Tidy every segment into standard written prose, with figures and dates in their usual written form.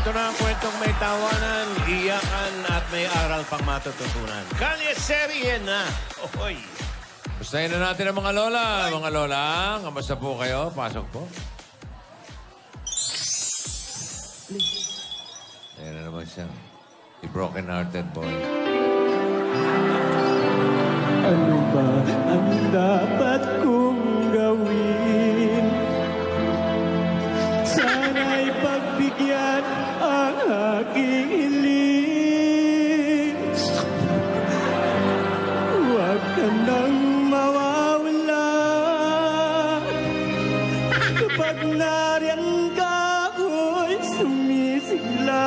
Ito na ang kwentong may tawanan, iyakan at may aral pang matututunan. Kalye serye na. Ohoy. Gustahin na natin ang mga lola. Mga lola, kamusta po kayo? Pasok po. Ayan na naman siya. The broken-hearted boy. Ano ba ang dapat kong gawin? Sana'y pagbigyan ang aking hiling. Huwag ka nang mawawala. Kapag nariyan ka, ako'y sumisigla.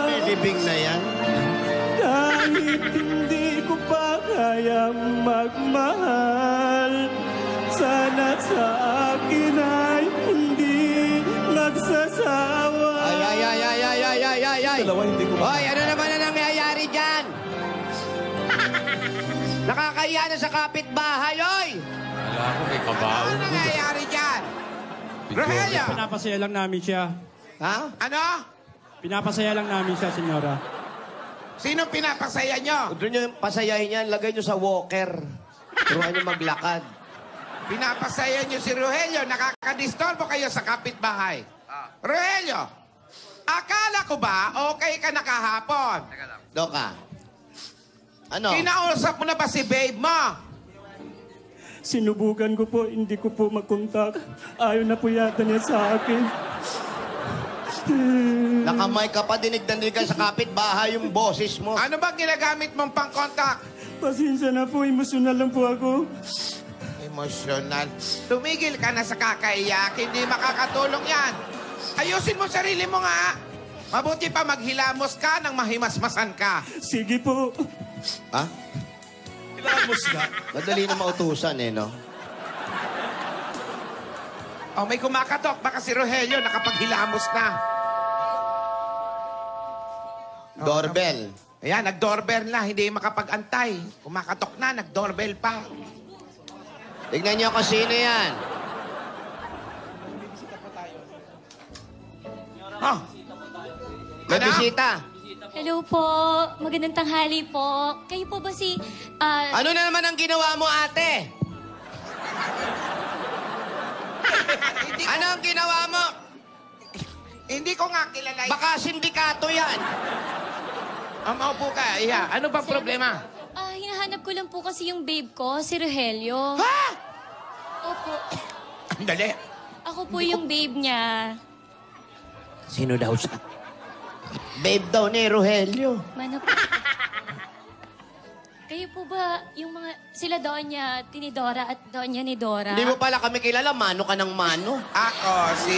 May libing na yan. Kahit hindi ko pa kayang magmahal, sana sa akin ay hindi nagsasawa. Ay. Dalawa, hindi ko Hoy, ano naman na nangyayari dyan? Nakakahiya na sa kapitbahay, oy! Wala ko, may kabaon. Ano nangyayari dyan? Rogelio! Pinapasaya lang namin siya. Ha? Ano? Pinapasaya lang namin siya, senyora. Sino pinapasaya nyo? Doon nyo pasayahin yan, lagay nyo sa walker. Turuan nyo maglakad. Pinapasaya nyo si Rogelio, nakakadistorbo kayo sa kapitbahay. Rogelio, akala ko ba okay ka na kahapon? Doka. Ano? Kinausap mo na ba si babe mo? Sinubukan ko po, hindi ko po mag-contact. Ayaw na po yata niya sa akin. Nakamay ka pa, dinig-danig ka sa kapitbahay yung boses mo. Ano ba ginagamit mong pang-contact? Pasensya na po, emosyonal lang po ako. Emosyonal. Tumigil ka na sa kakaiyak, hindi makakatulong yan. Ayusin mo sarili mo nga. Mabuti pa maghilamos ka nang mahimasmasan ka. Sige po. Ha? Hilamos ka. Madali na mautusan eh, no? Oh, may kumakatok. Baka si Rogelio nakapaghilamos na. Doorbell. Ayan, nag-doorbell na. Hindi makapag-antay. Kumakatok na, nag-doorbell pa. Tignan niyo kung sino yan. Oh. May bisita. Hello po. Magandang tanghali po. Kayo po ba si... Ano na naman ang ginawa mo, ate? Ano ang ginawa mo? Hindi ko nga kilala. Baka sindikato yan. Maupo ka, iya. Ano bang problema? hinahanap ko lang po kasi yung babe ko, si Rogelio. Ha? Opo. Dali. Ako po yung babe niya. Sino daw siya? Babe daw ni Rogelio. Mano po. Kayo po ba, yung mga, sila Donya Tinidora at Donya Nidora? Hindi mo pala kami kilala, mano ka ng mano. Ako si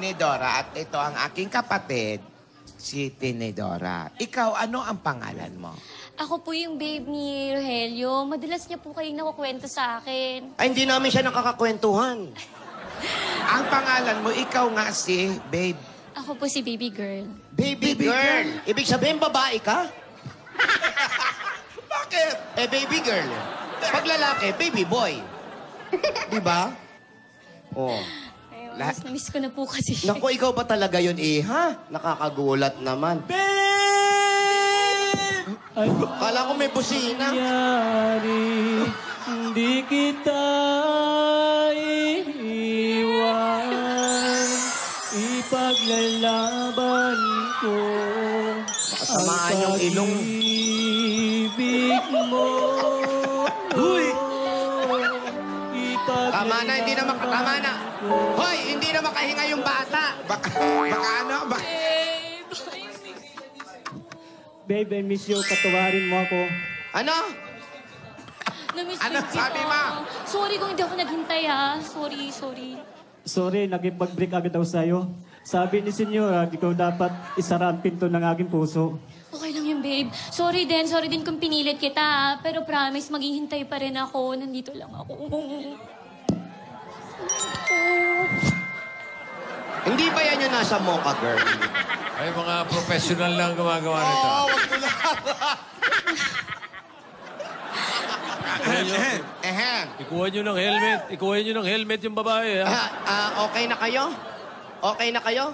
Nidora at ito ang aking kapatid, si Tinidora. Ikaw, ano ang pangalan mo? Ako po yung babe ni Rogelio. Madalas niya po kayong nakukwento sa akin. Ay, hindi namin siya nakakakwentuhan. Ang pangalan mo, ikaw nga si Babe. Ako po si baby girl. Baby girl. Ibig sabihin, babae ka? Bakit? Eh, baby girl. Pag lalaki, baby boy. Di ba? Oh. Ay, miss ko na po kasi siya. Naku, ikaw ba talaga yun, Iha? Nakakagulat naman. Ay, Kala ko may busina. nangyari, hindi kita iiwan. Ipaglalaban ko Makasamaan yung ilong. pag-ibig mo. Uy! Ipaglalaban Tama na, hindi na tama na. Hoy, hindi na makahinga yung bata. Baka ano? Babe, I miss you. Patawarin mo ako. Ano? Namiss Ano ko sabi kita. mo? Sorry kung hindi ako naghintay, ha. Sorry. Sorry, nagipag-break agad daw sa'yo. Sabi ni Senyora, ikaw dapat isara ang pinto ng aking puso. Okay lang yun, babe. Sorry din kung pinilit kita, ha. Pero promise, maghihintay pa rin ako. Nandito lang ako. Hindi ba yan yung nasa Mocha Girl? Ay, mga professional lang gumagawa nito. wag mo na. Ikuha nyo ng helmet. Ikuha nyo ng helmet yung babae, ha? Okay na kayo? Okay na kayo?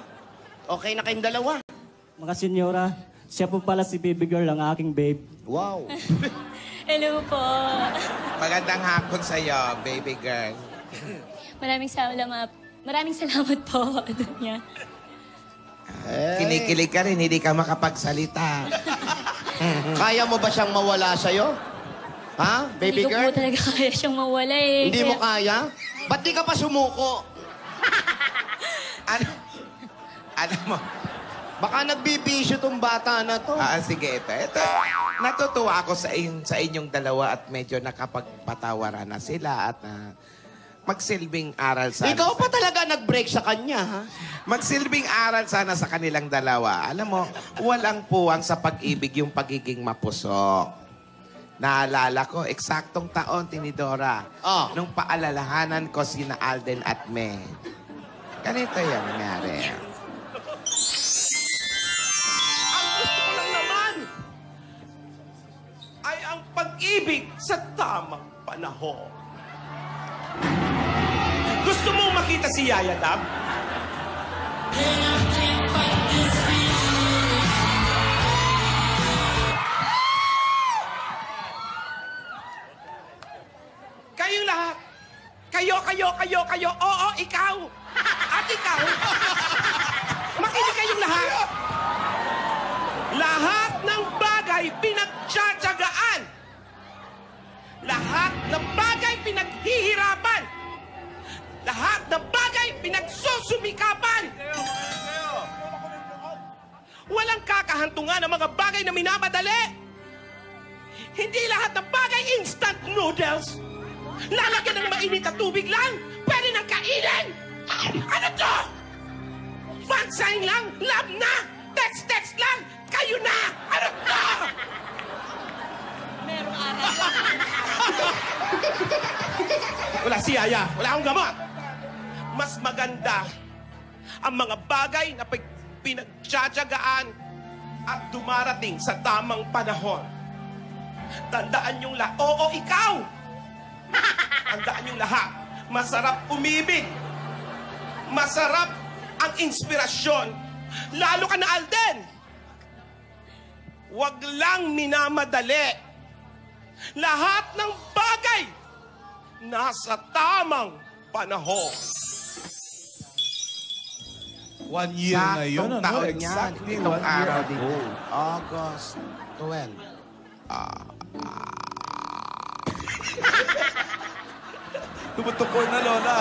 Okay na kayong dalawa. Mga senyora, siya po pala si baby girl, ang aking babe. Wow. Hello po. Magandang hapon sa'yo, baby girl. Maraming salamat po, Adonia. Kinikilig ka rin, hindi ka makapagsalita. Kaya mo ba siyang mawala sa'yo? Ha, baby Hindi ko girl? po talaga kaya siyang mawala eh. Hindi mo kaya? Ba't di ka pa sumuko? Ano mo? Baka nagbibisyo tong bata na to. Sige, ito. Natutuwa ako sa inyong dalawa at medyo nakapagpatawaran na sila at magsilbing aral sana. Ikaw pa talaga nag-break sa kanya, ha? Magsilbing aral sana sa kanilang dalawa. Alam mo, walang puwang sa pag-ibig yung pagiging mapusok. Naalala ko, eksaktong taon, Tinidora, nung paalalahanan ko sina Alden at May. Ganito yung nangyari. Ang gusto ko lang naman ay ang pag-ibig sa tamang panahon. Gusto mong makita si Yaya Dab? Kayong lahat. Kayo. Oo, ikaw. At ikaw. Makinig kayong lahat. Lahat ng bagay pinagtsatsagaan. Lahat ng bagay pinaghihirapan. Lahat ng bagay pinagsusumikapan. Walang kakahantungan ng mga bagay na minamadali. Hindi lahat ng bagay instant noodles. Lalagyan ng mainit na tubig lang. Pwede nang kainin. Ano to? Fan sign lang. Love na. Text lang. Kayo na. Ano to? Merong aral. Wala si Yaya. Wala akong gamot. Mas maganda ang mga bagay na pinagtsatsagaan at dumarating sa tamang panahon. Tandaan yung Oo, ikaw! Tandaan yung lahat. Masarap umibig. Masarap ang inspirasyon. Lalo ka na, Alden. Huwag lang minamadali. Lahat ng bagay nasa tamang panahon. 1 year na yun, Saktong ano? taon yan. Exactly Itong 1 year araw ago. din. August 12. Tumutukor na, Lola.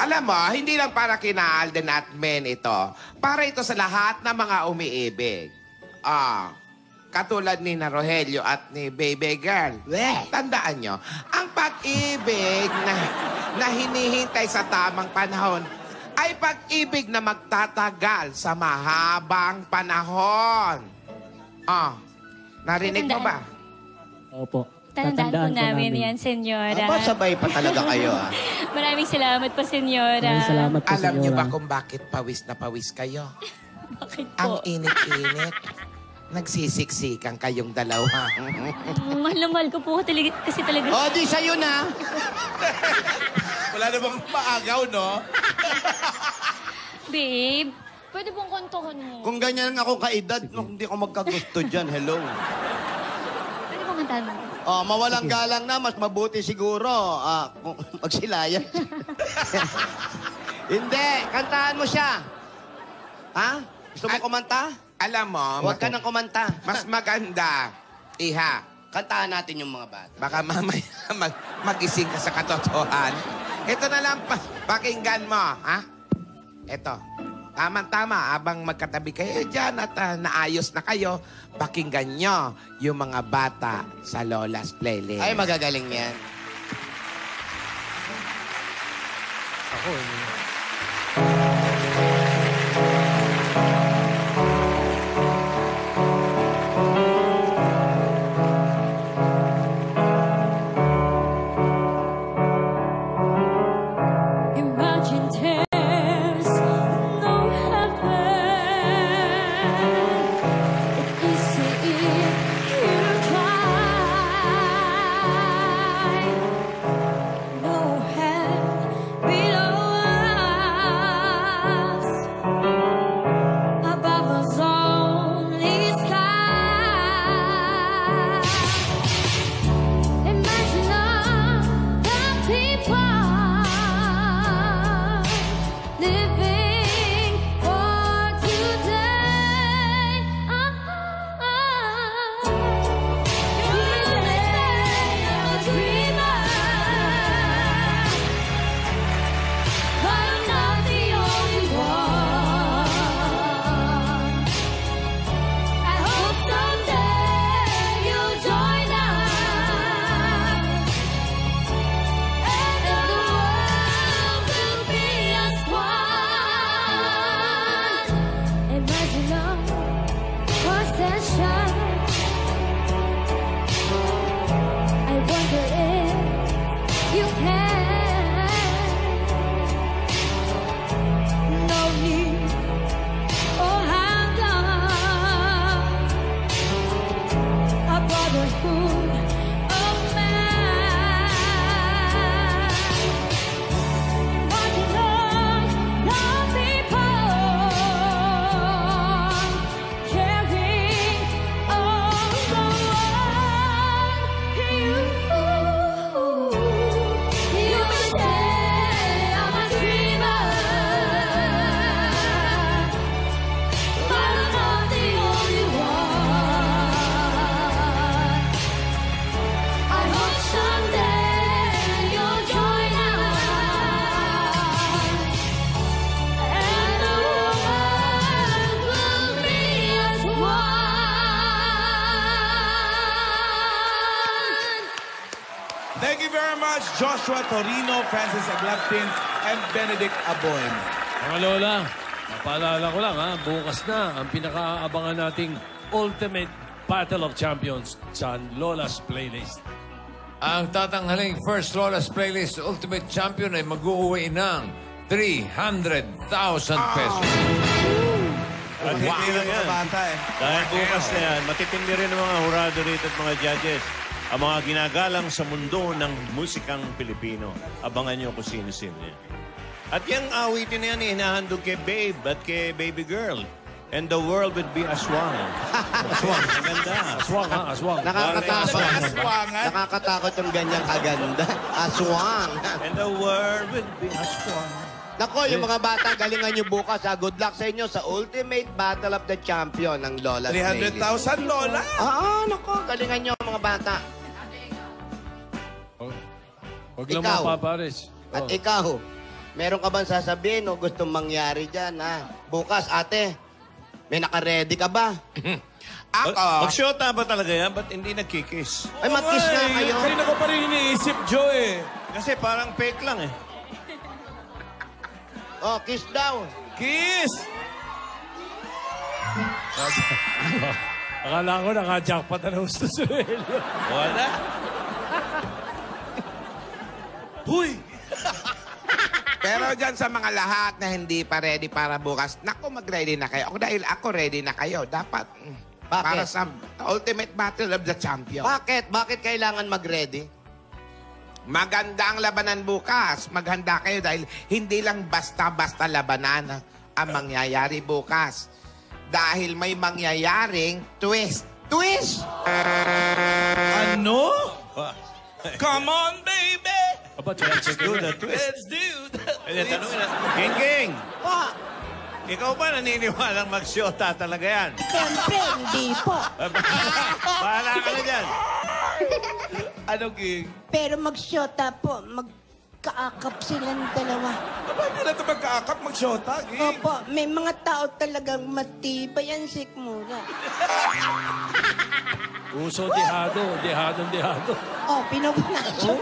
Alam mo, hindi lang para kina Alden at Men ito. Para ito sa lahat ng mga umiibig. Katulad ni na Rogelio at ni Baby Girl. Tandaan nyo, ang pag-ibig na hinihintay sa tamang panahon ay pag-ibig na magtatagal sa mahabang panahon. Narinig mo ba? Opo. Tandaan po namin yan, senyora. Sabay pa talaga kayo, Maraming salamat po, senyora. Maraming salamat po, Alam niyo ba senyora. kung bakit pawis na pawis kayo? Bakit Ang po? init-init. Nagsisiksikan kayong dalawa. Mahal na mahal ko po kasi talaga. Di sa'yo na. Wala namang maagaw, no? Babe, pwede bang kantohan mo? Kung ganyan ako kaedad, hindi ko magkagusto dyan. Hello. Pwede bang kantahan mo? Mawalang galang na, mas mabuti siguro. Kung magsilayan. Hindi, kantahan mo siya. Ha? Gusto mo kumanta? Alam mo, Huwag ka nang kumanta. mas maganda, Iha. Kantahan natin yung mga bata. Baka mamaya magising ka sa katotohan. Ito na lang, pakinggan mo, ha? Ito. Tama-tama, abang magkatabi kayo dyan at naayos na kayo, pakinggan nyo yung mga bata sa Lola's Playlist. Ay, magagaling yan. Imagine there's no heaven. It's easy if you try. No hell below us. Joshua Torino, Francis Aglaptin, and Benedict Aboy. Mga lola, mapaalala ko lang bukas na ang pinakaabangan nating Ultimate Battle of Champions sa Lola's Playlist. Ang tatanghaling First Lola's Playlist Ultimate Champion ay mag-uuwi ng 300,000 pesos. At hindi lang yan. Dahil bukas na yan, matitindi rin ang mga hurado rito at mga judges. Ang mga ginagalang sa mundo ng musikang Pilipino. Abangan nyo kung sino-sino yan. At yung awitin na yan, hinahandog kay Babe at kay Baby Girl. And the world would be aswang. Aswang. Maganda. Aswang, aswang. Nakakatakot. Nakakatakot yung ganyang kaganda. Aswang. And the world would be aswang. Nako, yung mga bata, galingan nyo bukas. Good luck sa inyo sa Ultimate Battle of the Champion ng Lola's Playlist. 300,000, Lola? Nako, galingan nyo mga bata. Huwag lang Ikaw. mapapares. At ikaw, meron ka bang sasabihin o gustong mangyari dyan, ha? Bukas, ate, may naka-ready ka ba? Ako? Mag-shota ba talaga yan? Ba't hindi nagkikis? Ay, mag-kiss na kayo. Kanina ko pa rin iniisip, Joe, Kasi parang fake lang eh. Oh, kiss daw. Kiss! Akala ko naka-jackpot na gusto si Relio. Wala. Huy! Pero dyan sa mga lahat na hindi pa ready para bukas, naku, mag-ready na kayo. Dahil ako ready na kayo. Dapat para sa Ultimate Battle of the Champion. Bakit? Bakit kailangan mag-ready? Maganda ang labanan bukas. Maghanda kayo dahil hindi lang basta-basta labanan ang mangyayari bukas. Dahil may mangyayaring twist. Twist! Ano? Come on, baby! Aba, let's Do the twist. Let's do that. Kaya tanongin na, King! Pa, Ikaw ba naniniwalang mag-shota talaga yan? Siyempre, hindi po. Bahala ka na dyan. Ano, King? Pero mag-shota po, magkaakap silang dalawa. Ba't nila ito magkaakap, mag-shota, King? Opo, may mga tao talagang matibay ang sikmura. Uso, dehado. Oh, pinupunaso.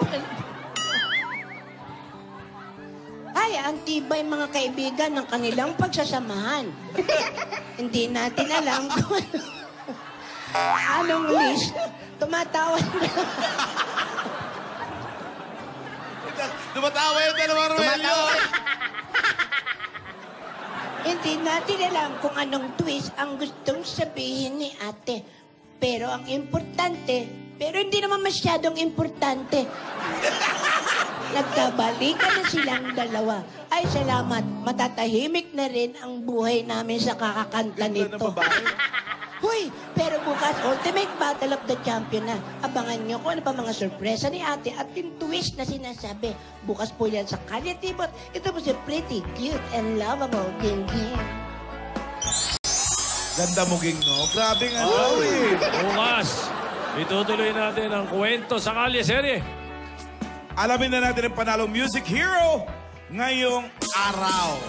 Ay, ang tibay mga kaibigan ng kanilang pagsasamahan. Hindi natin alam kung anong list. Tumatawa na. Tumatawa yung dalawa, Romelio. Hindi natin alam kung anong twist ang gustong sabihin ni ate. Pero ang importante, pero hindi naman masyadong importante. Nagkabalikan na silang dalawa. Ay, salamat. Matatahimik na rin ang buhay namin sa kakakanta nito. Hoy, pero bukas, Ultimate Battle of the Champion na. Abangan nyo kung ano pa mga sorpresa ni ate at yung twist na sinasabi. Bukas po yan sa Kalye Tibot. Ito po si Pretty, Cute, and Lovable King King. Ganda mo, King, no? Grabe nga. Uy! Bukas, itutuloy natin ang kwento sa Kalye Serye. Alamin na natin ang panalong music hero ngayong araw.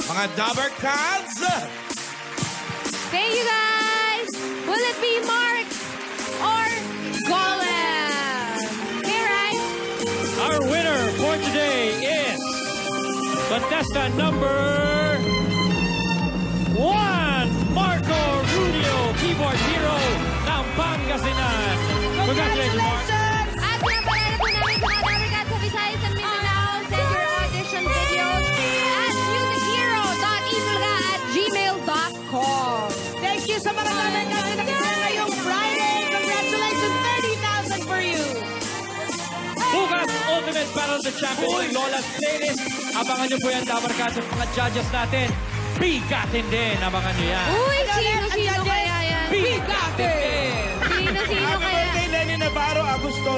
Mga Dabber Cats! Thank you, guys! Will it be Mark or Golem? Okay, right? Our winner for today is contestant number 1, Marco Rubio, keyboard hero ng Pangasinan. Congratulations, Mark. At pinapalala po namin sa mga Dabber Cats sa Visayas and Mindanao. Send your audition videos at musichero.itulga@gmail.com. Thank you sa mga Dabber Cats na nakita ngayong Friday. Congratulations, 30,000 for you. Bukas, Ultimate Battle of the Champions ng Lola's Playlist. Abangan niyo po yan, Dabber Cats, at mga judges natin. Bigatin din, abangan niyo yan. Uy, sino kaya yan? Bigatin din! Sino Happy kaya? birthday, Lenny Navarro, Augusto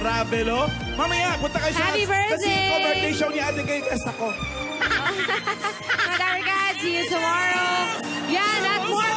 Ravelo. Mamaya, punta kayo sa Happy birthday! Sa birthday show ni Ate Gay ako. Mga Dabber Cats, see you tomorrow. Yan, at more